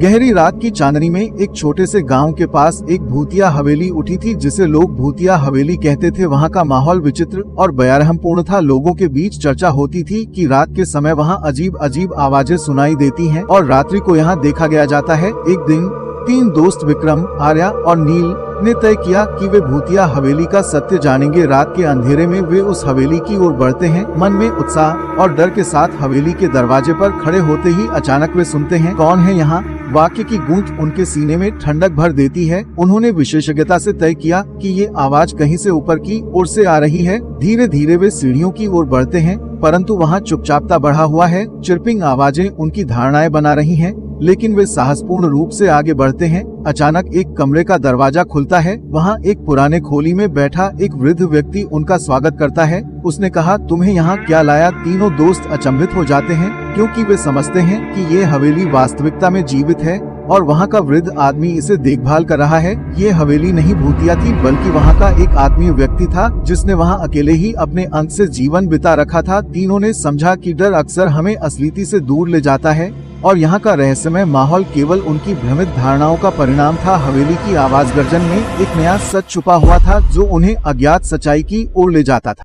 गहरी रात की चांदनी में एक छोटे से गांव के पास एक भूतिया हवेली उठी थी, जिसे लोग भूतिया हवेली कहते थे। वहां का माहौल विचित्र और भयारहमपूर्ण था। लोगों के बीच चर्चा होती थी कि रात के समय वहां अजीब अजीब आवाजें सुनाई देती हैं और रात्रि को यहां देखा गया जाता है। एक दिन 3 दोस्त विक्रम, आर्या और नील ने तय किया कि वे भूतिया हवेली का सत्य जानेंगे। रात के अंधेरे में वे उस हवेली की ओर बढ़ते हैं, मन में उत्साह और डर के साथ। हवेली के दरवाजे पर खड़े होते ही अचानक वे सुनते हैं, कौन है यहाँ? वाक्य की गूंज उनके सीने में ठंडक भर देती है। उन्होंने विशेषज्ञता से तय किया कि ये आवाज कहीं से ऊपर की ओर से आ रही है। धीरे धीरे वे सीढ़ियों की ओर बढ़ते हैं, परंतु वहाँ चुपचापता बढ़ा हुआ है। चिरपिंग आवाजें उनकी धारणाएं बना रही हैं, लेकिन वे साहसपूर्ण रूप से आगे बढ़ते हैं। अचानक एक कमरे का दरवाजा खुलता है। वहाँ एक पुराने खोली में बैठा एक वृद्ध व्यक्ति उनका स्वागत करता है। उसने कहा, तुम्हें यहाँ क्या लाया? तीनों दोस्त अचंभित हो जाते हैं, क्योंकि वे समझते हैं कि ये हवेली वास्तविकता में जीवित है और वहाँ का वृद्ध आदमी इसे देखभाल कर रहा है। ये हवेली नहीं भूतिया थी, बल्कि वहाँ का एक आत्मीय व्यक्ति था, जिसने वहाँ अकेले ही अपने अंत से जीवन बिता रखा था। तीनों ने समझा कि डर अक्सर हमें असलियत से दूर ले जाता है और यहाँ का रहस्यमय माहौल केवल उनकी भ्रमित धारणाओं का परिणाम था। हवेली की आवाज गर्जन में एक नया सच छुपा हुआ था, जो उन्हें अज्ञात सच्चाई की ओर ले जाता था।